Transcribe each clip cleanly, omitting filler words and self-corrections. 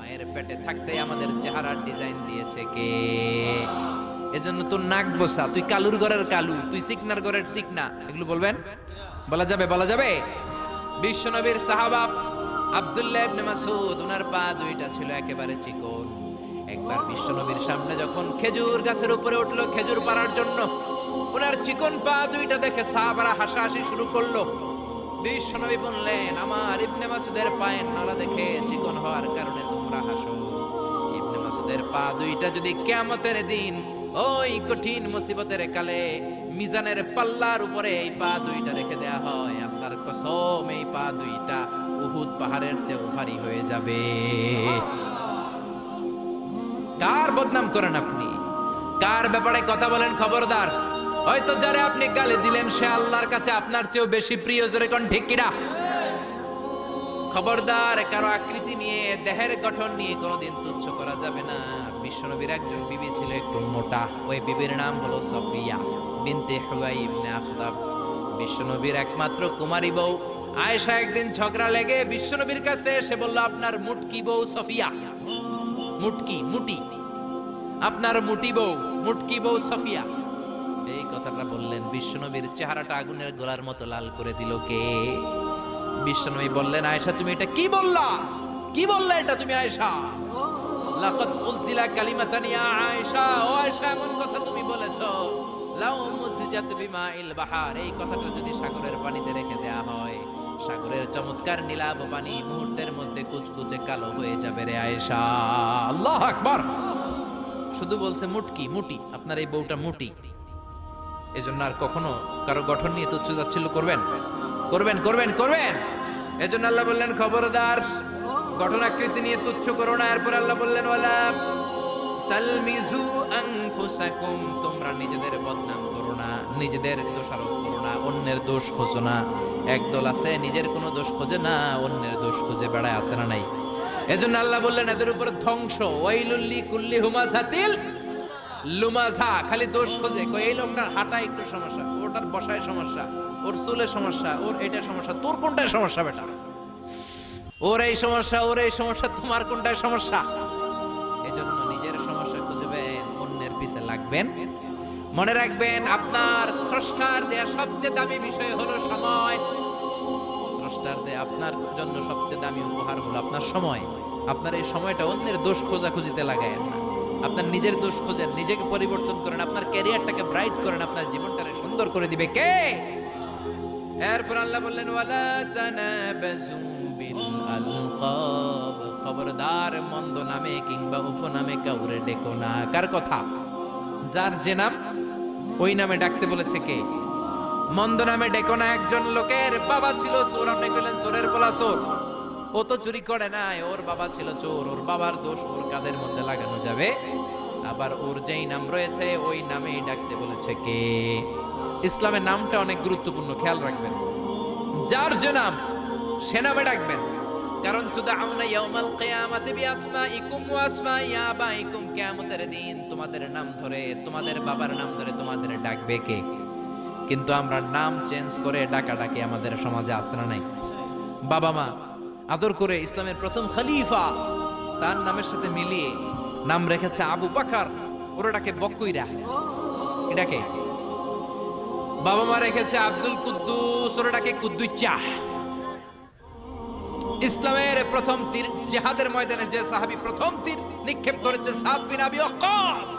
মায়ের পেটে থাকতেই আমাদের চেহারার ডিজাইন দিয়েছে কে? এজন্য তোর নাক বসা, তুই কালুর ঘরের কালু, তুই সিকনার ঘরের সিকনা, এগুলো বলবেন? বলা যাবে? বলা যাবে? বিশ্বনবীর সাহাবা আব্দুল্লাহ ইবনে মাসউদ, ওনার পা দুইটা ছিল একেবারে চিকন। একবার বিশ্বনবীর সামনে যখন খেজুর গাছের উপরে উঠলো খেজুর পাড়ার জন্য, ওনার চিকন পা দুইটা দেখে সাহাবারা হাসাহাসি শুরু করলো। বিশ্বনবী বললেন, আমার ইবনে মাসউদের পায়ের নলা দেখে চিকন হওয়ার কারণে তোমরা হাসো। ইবনে মাসউদের পা দুইটা যদি কিয়ামতের দিন ওই কঠিন মুসিবতের কালে মিজানের পাল্লার উপরে এই পা দুইটা রেখে দেয়া হয়, আল্লাহর কসম এই পা দুইটা উহুদ পাহাড়ের চেয়ে ভারী হয়ে যাবে। কার বদনাম করেন আপনি? কার ব্যাপারে কথা বলেন? খবরদার! হয়তো যারা আপনি গালি দিলেন সে আল্লাহর কাছে আপনার চেয়েও বেশি প্রিয়, জোরে কোন ঠিক কিনা? খবরদার! কারো আকৃতি নিয়ে, দেহের গঠন নিয়ে কোনোদিন তুচ্ছ করা যাবে না। বিশ্বনবীর একজন বিবি ছিল একটু মোটা, ওই বিবির নাম হলো সফিয়া বিনতে হুয়াই ইবনে আখতাব। বিশ্বনবীর একমাত্র কুমারী বউ আয়েশা একদিন ঝগড়া লেগে বিশ্বনবীর কাছে এসে বলল, আপনার মুটকি বউ সফিয়া, মুটি আপনার মুটি বউ, মুটকি বউ সফিয়া, এই কথাটা বললেন। বিশ্বনবীর চেহারাটা আগুনের গোলার মতো লাল করে দিল কে? বিশ্বনবী বললেন, আয়েশা তুমি এটা কি বললা? কি বললা এটা তুমি আয়েশা? লাকাদ কুলতিলা কালিমাতান ইয়া আয়েশা, ও আয়েশা এমন কথা তুমি বলেছো, লাউ মুসিজাত বিমাইল বাহার, এই কথাটা যদি সাগরের পানিতে রেখে দেয়া হয়, সাগরের চমৎকার নীলাভ পানি মুহূর্তের মধ্যে কুচকুচে কালো হয়ে যাবে রে আয়েশা। আল্লাহু আকবার! শুধু বলছে মুটি, আপনার এই বউটা মুটি। এজন্য আর কখনো কারো গঠন নিয়ে তুচ্ছ তাচ্ছিল্য করবেন? এজন্য আল্লাহ বললেন, খবরদার, গঠন আকৃতি নিয়ে তুচ্ছ করো না। এরপর আল্লাহ বললেন, ওয়ালা তালমিজু আনফুসাকুম, তোমরা নিজেদের বদনাম করো না, নিজেদের দোষারোপ করো না, অন্যের দোষ খোঁজো না। একদল আছে নিজের কোনো দোষ খোঁজে না, অন্যের দোষ খুঁজে বেড়ায়, আছে না নাই? এজন্য আল্লাহ বললেন, এদের উপর ধ্বংস। ওয়াইলুল লিকুল্লি হুমাযাতিল লুমাযা, খালি দোষ খোঁজে। এই লোকটার হাঁটায় একটু সমস্যা, ওটার বসায় সমস্যা, ওর চুলে সমস্যা, ওর এটা সমস্যা, তোর কোনটায় সমস্যা বেটা? ওর এই সমস্যা, তোমার কোনটায় সমস্যা? এজন্য নিজের সমস্যা খুঁজবেন, অন্যের পিছে লাগবেন। মনে রাখবেন, আপনার স্রষ্টার দেয়া সবচেয়ে দামি বিষয় হলো সময়। স্রষ্টার দেয়া আপনার জন্য সবচেয়ে দামি উপহার হলো আপনার সময়। আপনার এই সময়টা অন্যের দোষ খোঁজাখুঁজিতে লাগায়েন না, আপনার নিজের দোষ খোঁজেন, নিজেকে পরিবর্তন করেন, আপনার ক্যারিয়ারটাকে ব্রাইট করেন, আপনার জীবনটাকে সুন্দর করে দিবে কে? এরপর আল্লাহ বললেন, ওয়ালা তানাবাজু বিল আলকাব, খবরদার মন্দ নামে কিংবা উপনামে কাউরে ডেকো না। কার কথা? যার যে নাম ওই নামে ডাকতে বলেছে কে? মন্দ নামে ডেকো না। একজন লোকের বাবা ছিল চোর, আপনি বললেন চোরের পোলা চোর, ও তো চুরি করে নাই, ওর বাবা ছিল চোর, ওর বাবার দোষ ওর কাঁধের মধ্যে লাগানো যাবে? আবার ওর যেই নাম রয়েছে ওই নামেই ডাকতে বলেছে কে? ইসলামের নামটা অনেক গুরুত্বপূর্ণ, খেয়াল রাখবেন। যার যে নাম সে নামে ডাকবেন, কারণ তুদাউনা ইয়াউমাল কিয়ামাতি বিআসমাইকুম ওয়া আসমাই আবাইকুম, কিয়ামতের দিন তোমাদের নাম ধরে, তোমাদের বাবার নাম ধরে তোমাদের ডাকবে কে? কিন্তু আমরা নাম চেঞ্জ করে ডাকাডাকি আমাদের সমাজে আছে না নাই? বাবা মা আদর করে ইসলামের প্রথম খলিফা তার নামের সাথে মিলিয়ে নাম রেখেছে আবু বকর, ওরা ডাকে বকইরা। এটাকে বাবা মা রেখেছে আব্দুল কুদ্দুস, ওরা ডাকে কুদ্দুচ্চা। ইসলামের প্রথম তীর জিহাদের ময়দানে যে সাহাবী প্রথম তীর নিক্ষেপ করেছে সাদ বিন আবি ওয়াক্কাস,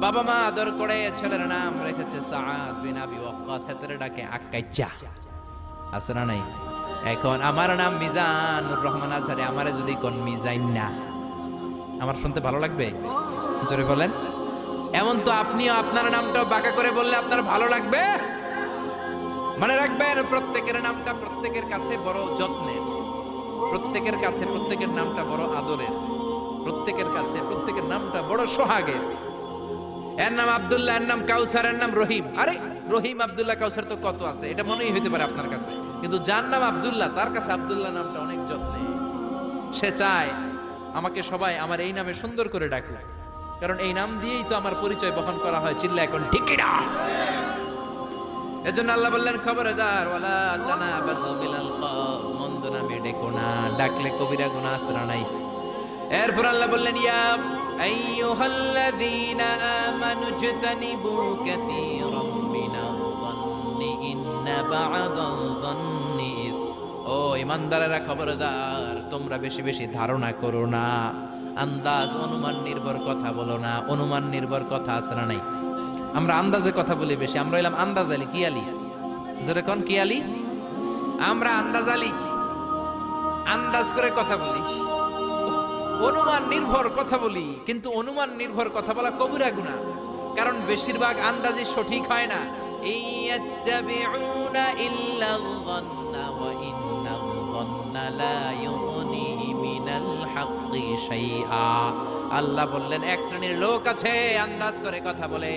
বাবা মা আদর করে ছেলের নাম রেখেছে সাদ বিন আবি ওয়াক্কাস, এদের ডাকে আক্কাইচা। আছে না নাই? এখন আমার নাম মিজানুর রহমান আজহারি, আমারে যদি কোন মিজাইন না, আমার শুনতে ভালো লাগবে? জোরে বলেন। এমন তো আপনিও আপনার নামটাও বাঁকা করে বললে আপনার ভালো লাগবে? মনে রাখবেন, প্রত্যেকের নামটা প্রত্যেকের কাছে বড় যত্নের, প্রত্যেকের কাছে প্রত্যেকের নামটা বড় আদরের, প্রত্যেকের কাছে প্রত্যেকের নামটা বড় সোহাগের। এর নাম আব্দুল্লাহ, এর নাম কাউসার, এর নাম রহিম। আরে রহিম, আব্দুল্লাহ, কাউসার তো কত আছে, এটা মনেই হইতে পারে আপনার কাছে, কিন্তু যার নাম আব্দুল্লাহ তার কাছে আব্দুল্লাহ নামটা অনেক যত্নে। সে চায় আমাকে সবাই আমার এই নামে সুন্দর করে ডাকবে, কারণ এই নাম দিয়েই তো আমার পরিচয় বহন করা হয়। চিল্লা এখন ঠিক কিনা? এজন্য আল্লাহ বললেন, খবরদার, ওয়ালা তানাবাসু বিল আলকাব, মন্দ নামে ডেকো না, ডাকলে কবিরা গুনাহ আছে না নাই? এরপর আল্লাহ বললেন ইয়া আইয়ুহাল্লাযীনা আমানু ইজতানিবু কাসীরাম মিনায-যন্নি ইন্না বা'দায-যন্নি ইসম। ও ঈমানদারেরা খবরদার, তোমরা বেশি বেশি ধারণা করো না, আন্দাজ অনুমান নির্ভর কথা বলো না। অনুমান নির্ভর কথা আছে না নাই? আমরা আন্দাজে কথা বলি বেশি। আমরা হইলাম আন্দাজ আলী। কি আলী? যেরকম কি আলী? আমরা আন্দাজ আলী, আন্দাজ করে কথা বলি, অনুমান নির্ভর কথা বলি। কিন্তু অনুমান নির্ভর কথা বলা কবিরা গুনাহ, কারণ বেশিরভাগ আন্দাজই সঠিক হয় না। ইয়াত্তাবিউনা ইল্লায-যন্না ওয়া ইন্নায-যন্না লা ইউগনি মিনাল হাক্কি শাইআ। আল্লাহ বললেন এক শ্রেণীর লোক আছে আন্দাজ করে কথা বলে,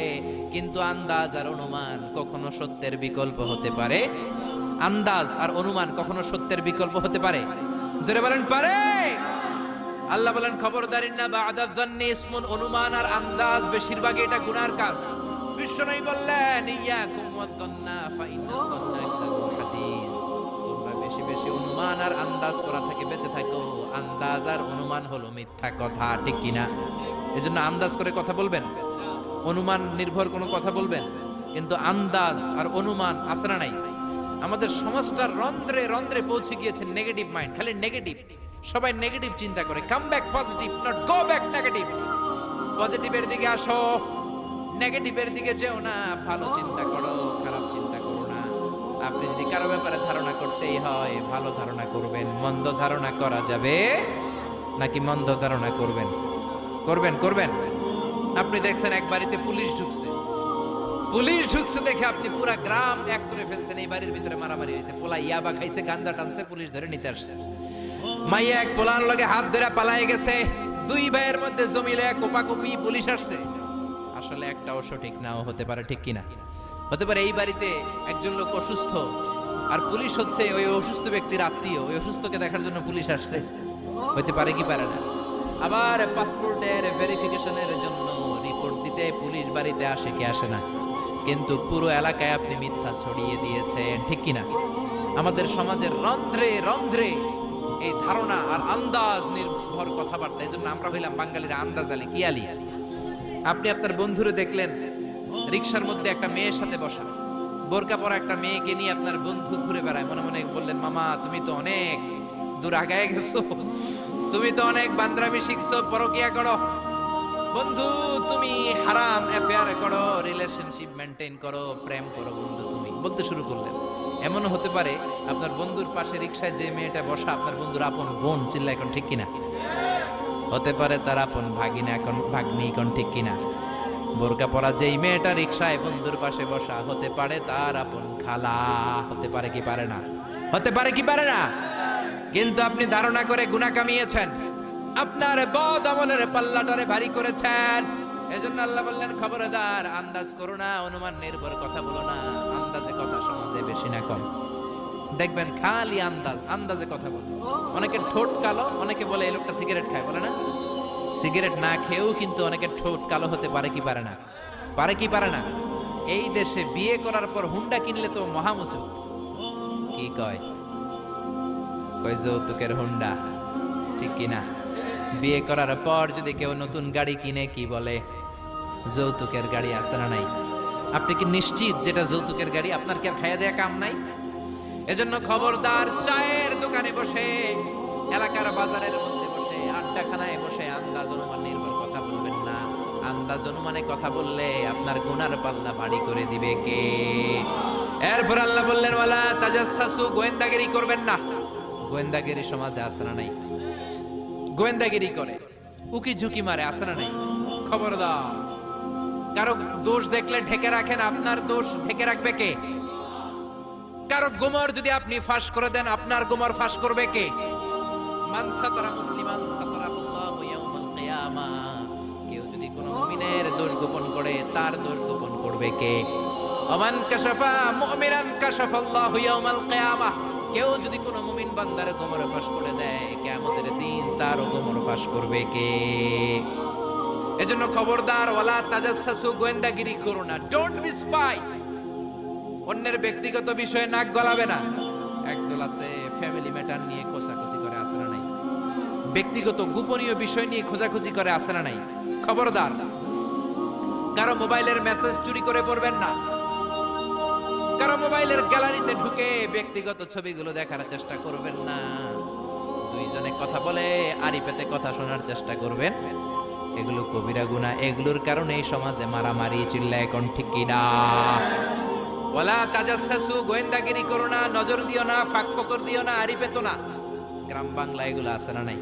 কিন্তু আন্দাজ আর অনুমান কখনো সত্যের বিকল্প হতে পারে? আন্দাজ আর অনুমান কখনো সত্যের বিকল্প হতে পারে? জোরে বলেন পারে? আল্লাহ বলেন খবরদার, ইন্না বা'দায-যন্নি ইসমুন। অনুমান আর আন্দাজ বেশিরভাগ এটা গুনার কাজ। বিশ্বনবী বললেন ইয়াকুম ওয়ায-যন্না ফাইন্নায-যন্না ইকযাবুল হাদিস। তোমরা বেশি বেশি অনুমান আর আন্দাজ করা থেকে বেঁচে থাকো। আন্দাজ আর অনুমান হলো মিথ্যা কথা, ঠিক কিনা? এজন্য আন্দাজ করে কথা বলবেন, অনুমান নির্ভর কোনো কথা বলবেন। কিন্তু আন্দাজ আর অনুমান আছে না নাই? আমাদের সমাজটার রন্ধ্রে রন্ধ্রে পৌঁছে গিয়েছে নেগেটিভ মাইন্ড, খালি নেগেটিভ। সবাই নেগেটিভ চিন্তা করে। Come back positive, not go back negative. পজিটিভের দিকে আসো, নেগেটিভের দিকে যেও না। ভালো চিন্তা করো, খারাপ চিন্তা করো না। আপনি যদি কারো ব্যাপারে ধারণা করতেই হয়, ভালো ধারণা করবেন। মন্দ ধারণা করা যাবে নাকি মন্দ ধারণা করবেন? করবেন। আপনি দেখছেন এক বাড়িতে পুলিশ ঢুকছে দেখে আপনি পুরা গ্রাম এক করে ফেলছেন। এই বাড়ির ভিতরে মারামারি হয়েছে, পোলা ইয়াবা খাইছে, গাঞ্জা টানছে, পুলিশ ধরে নিতে আসছে। মাইয়া এক পোলার লগে হাত ধরে পালায়ে গেছে। দুই ভাইয়ের মধ্যে জমিলে কোপাকুপি, পুলিশ আসছে। আসলে একটাও সঠিক নাও হতে পারে, ঠিক কিনা? হতে পারে এই বাড়িতে একজন লোক অসুস্থ, আর পুলিশ হচ্ছে ওই অসুস্থ ব্যক্তির আত্মীয়। ওই অসুস্থকে দেখার জন্য পুলিশ আসছে। হতে পারে কি পারে না? আবার পাসপোর্টের ভেরিফিকেশনের জন্য রিপোর্ট দিতে পুলিশ বাড়িতে আসে কি আসে না? কিন্তু পুরো এলাকায় আপনি মিথ্যা ছড়িয়ে দিয়েছেন, ঠিক কিনা? আমাদের সমাজের রন্ধ্রে রন্ধ্রে এই ধারণা আর আন্দাজ নির্ভর কথাবার্তা। এই জন্য আমরা হইলাম বাঙালিরা আন্দাজ আলী। কি আলী? আপনি আপনার বন্ধুরে দেখলেন রিকশার মধ্যে একটা মেয়ের সাথে বসা, বোরকা পরা একটা মেয়েকে নিয়ে আপনার বন্ধু ঘুরে বেড়ায়। মনে মনে বললেন, মামা তুমি তো অনেক দূর আগায় গেছো, তুমি তো অনেক বান্দরামি শিখছো, পরকিয়া করো। বন্ধু তুমি হারাম অ্যাফেয়ার করো, রিলেশনশিপ মেইনটেইন করো, প্রেম করো বন্ধু, তুমি বলতে শুরু করলেন। এমনও হতে পারে আপনার বন্ধুর পাশে রিকশায় যে মেয়েটা বসা আপনার বন্ধুর আপন বোন, চিল্লা এখন ঠিক কিনা? হতে পারে তার আপন ভাগিনা, এখন ভাগ্নি, এখন ঠিক কিনা? বোরকা পরা যেই মেয়েটা রিকশায় বন্ধুর পাশে বসা হতে পারে তার আপন খালা। হতে পারে কি পারে না? হতে পারে কি পারে না? কিন্তু আপনি ধারণা করে গুনাহ কামিয়েছেন, আপনার বদ আমলের পাল্লাটারে ভারী করেছেন। এজন্য আল্লাহ বললেন খবরদার, আন্দাজ করো না, অনুমান নির্ভর কথা বলো না। আন্দাজে কথা সমাজে বেশি না কম? দেখবেন খালি আন্দাজে কথা বলে। অনেকে ঠোঁট কালো, অনেকে বলে এই লোকটা সিগারেট খায়, বলে না? সিগারেট না খেয়েও কিন্তু অনেকের ঠোঁট কালো হতে পারে কি পারে না? পারে কি পারে না? এই দেশে বিয়ে করার পর হুন্ডা কিনলে তো মহা মুসিবত। কি কয় যৌতুকের হুন্ডা, ঠিক কিনা? বিয়ে করার পর যদি কেউ নতুন গাড়ি কিনে কি বলে? যৌতুকের গাড়ি আছে না নাই? আপনি কি নিশ্চিত যেটা যৌতুকের গাড়ি? আপনার কি আর খাইয়া দেয়া কাম নাই? এজন্য খবরদার, চায়ের দোকানে বসে, এলাকার বাজারের মধ্যে বসে, আড্ডাখানায় বসে আন্দাজ অনুমান নির্ভর কথা বলবেন না। আন্দাজ অনুমানে কথা বললে আপনার গুনার পাল্লা ভারী করে দিবে কে? এরপর আল্লাহ বললেন ওয়ালা তাজাসসু, গোয়েন্দাগিরি করবেন না। গোয়েন্দাগিরি সমাজে আছে না নাই? গোয়েন্দাগিরি করে, উকি ঝুঁকি মারে, আছে না নাই? খবরদার, কারো দোষ দেখলে ঢেকে রাখেন, আপনার দোষ ঢেকে রাখবে কে? কারো গোমর যদি আপনি ফাঁস করে দেন, আপনার গোমর ফাঁস করবে কে? মান সাতারা মুসলিমান সাতারাহুল্লাহু ইয়াউমাল কিয়ামাহ। কেউ যদি কোনো মুমিনের দোষ গোপন করে, তার দোষ গোপন করবে কে? ওমান কাশাফা মুমিনান কাশাফাল্লাহু ইয়াউমাল কিয়ামাহ। কেউ যদি কোনো মুমিন বান্দার গোমর ফাঁস করে দেয়, কিয়ামতের দিন তারও গোমর ফাঁস করবে কে? এজন্য খবরদার, ওয়ালা তাজাসসু, গোয়েন্দাগিরি করো না। Don't be spy. অন্যের ব্যক্তিগত বিষয়ে নাক গলাবে না। একদল আছে ফ্যামিলি ম্যাটার নিয়ে কোসাকুসি করে, আছে না নাই? ব্যক্তিগত গোপনীয় বিষয় নিয়ে খোঁজাখুঁজি করে, আছে না নাই? খবরদার, কারো মোবাইলের মেসেজ চুরি করে পড়বেন না, কারো মোবাইলের গ্যালারিতে ঢুকে ব্যক্তিগত ছবিগুলো দেখার চেষ্টা করবেন না। দুইজনে কথা বলে আড়ি পেতে কথা শোনার চেষ্টা করবেন, এগুলো কবিরা গুনাহ। এগুলোর কারণে এই সমাজে মারামারি, চিল্লায় এখন ঠিক কিনা? ওয়ালা তাজাসসু, গোয়েন্দাগিরি করো না, নজর দিও না, ফাঁক ফকর দিও না, আড়ি পেতো না। গ্রাম বাংলা এগুলো আছে না নাই?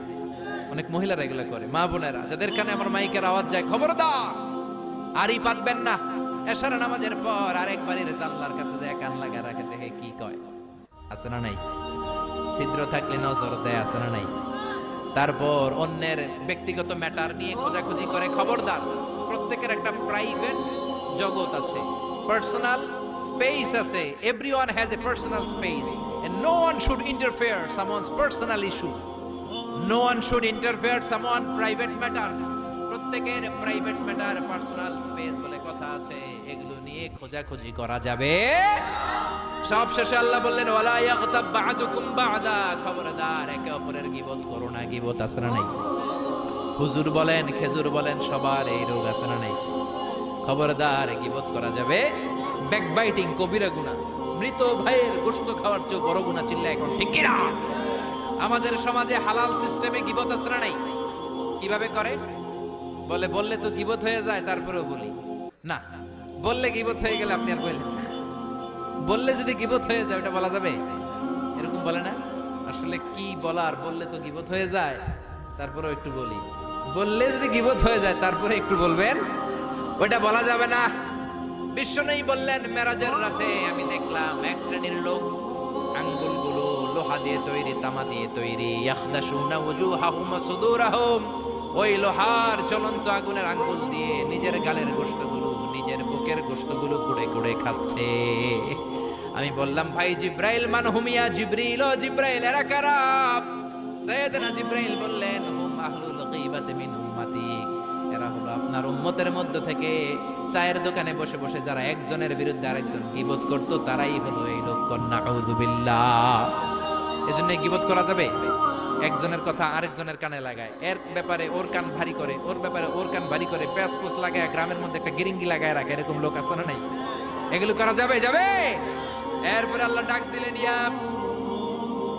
অনেক মহিলারা এগুলো করে। মা বোনেরা যাদের কানে আমার মাইকের আওয়াজ যায়, খবরদার, আড়ি পাতবেন না। এশার নামাজের পর আরেক বাড়ির জানলার কাছে যায় কান লাগা রাখে, দেখে কি কয়, আছে না নাই? ছিদ্র থাকলে নজর দেয়, আছে না নাই? তারপর অন্যের ব্যক্তিগত ম্যাটার নিয়ে খোঁজাখুঁজি করে, খবরদার। প্রত্যেকের একটা প্রাইভেট জগৎ আছে, পার্সোনাল স্পেস আছে। Everyone has a personal space and no one should interfere someone's personal issue. No one should interfere someone private matter. প্রত্যেকের প্রাইভেট ম্যাটার, পার্সোনাল স্পেস বলে কথা আছে, এগুলো নিয়ে খোঁজাখুঁজি করা যাবে। সব শেষে আল্লাহ বললেন, ওয়ালা ইয়াগতাব বা'দুকুম বা'দা, খবরদার একে অপরের গীবত করো না। গীবত আছে না নাই? হুজুর বলেন, খেজুর বলেন, সবার এই রোগ আছে না নাই? খবরদার, গীবত করা যাবে। ব্যাকবাইটিং কবিরা গুনাহ, মৃত ভাইয়ের গোশত খাওয়ার চেয়ে বড় গুনাহ, চিল্লা এখন ঠিক কি না? আমাদের সমাজে হালাল সিস্টেমে গীবত আছে না নাই? কিভাবে করে? বললে তো গীবত হয়ে যায়, তারপরেও বলি না। বললে গীবত হয়ে গেলে আপনি আর বললেন, বললে যদি গীবত হয়ে যায় ওটা বলা যাবে? এরকম বলে না? আসলে কি বলার, বললে তো গীবত হয়ে যায়, তারপরেও একটু বলি। বললে যদি গীবত হয়ে যায় তারপরে একটু বলবেন, ওটা বলা যাবে না। বিশ্বনবী বললেন, মেরাজের রাতে আমি দেখলাম এক শ্রেণীর লোক, আঙ্গুলগুলো লোহা দিয়ে তৈরি, তামা দিয়ে তৈরি, ইয়াখদাশুনা ওয়ুজুহাহুম ওয়া সুদুরাহুম, ওই লোহার জ্বলন্ত আগুনের আঙ্গুল দিয়ে নিজের গালের গোশতগুলো, নিজের বুকের গোশতগুলো কুড়ে কুড়ে খাচ্ছে। আমি বললাম, ভাই জিব্রাইল, মান হুমিয়া জিবরিল, ও জিব্রাইল এরা কারা? সাইয়েদনা জিব্রাইল বললেন, হুম আহলুল গীবাতি মিন উম্মতি, এরা হলো আপনার উম্মতের মধ্য থেকে চায়ের দোকানে বসে বসে যারা একজনের বিরুদ্ধে আরেকজন গীবত করত, তারাই হলো এই লোকগণ। নাউযু বিল্লাহ। এজন্য গীবত করা যাবে? একজনের কথা আরেকজনের কানে লাগায়, এর ব্যাপারে ওর কান ভারী করে, ওর ব্যাপারে ওর কান ভারী করে, প্যাসপুস লাগায় গ্রামের মধ্যে একটা গিরিঙ্গি লাগায় রাখে, এরকম লোক আছে না নাই? এগুলো করা যাবে? যাবে। এরপরে আল্লাহ ডাক দিলেন, ইয়া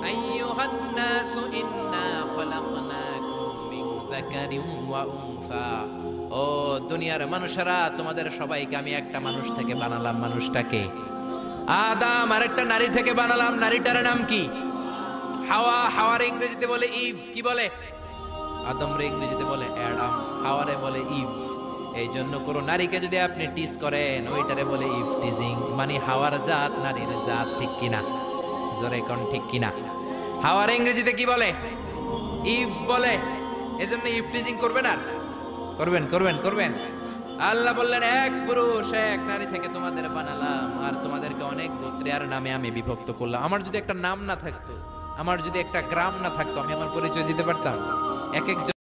আইয়ুহান নাসু ইন্না খালাকনাকুম মিন যাকারিন ওয়া উনসা, ও দুনিয়ার মানুষেরা, তোমাদের সবাইকে আমি একটা মানুষ থেকে বানালাম। মানুষটাকে আদম, আর একটা নারী থেকে বানালাম। নারীটার নাম কি? হাওয়া। হাওয়ার ইংরেজিতে বলে ইভ। কি বলে? আদমরে ইংরেজিতে বলে অ্যাডাম, হাওয়ারে বলে ইভ। এই জন্য কোনো নারীকে যদি আপনি টিজ করেন, ওইটারে বলে ইভ টিজিং, মানে হাওয়ার জাত নারীর জাত। ঠিক কিনা? জোরে কোন ঠিক কিনা? হাওয়ার ইংরেজিতে কি বলে? ইভ বলে। এজন্য ইভ টিজিং করবেন, আর করবেন করবেন করবেন। আল্লাহ বললেন, এক পুরুষ এক নারী থেকে তোমাদের বানালাম, আর তোমাদেরকে অনেক গোত্রে আর নামে আমি বিভক্ত করলাম। আমার যদি একটা নাম না থাকতো, আমার যদি একটা গ্রাম না থাকতো, আমি আমার পরিচয় দিতে পারতাম? এক এক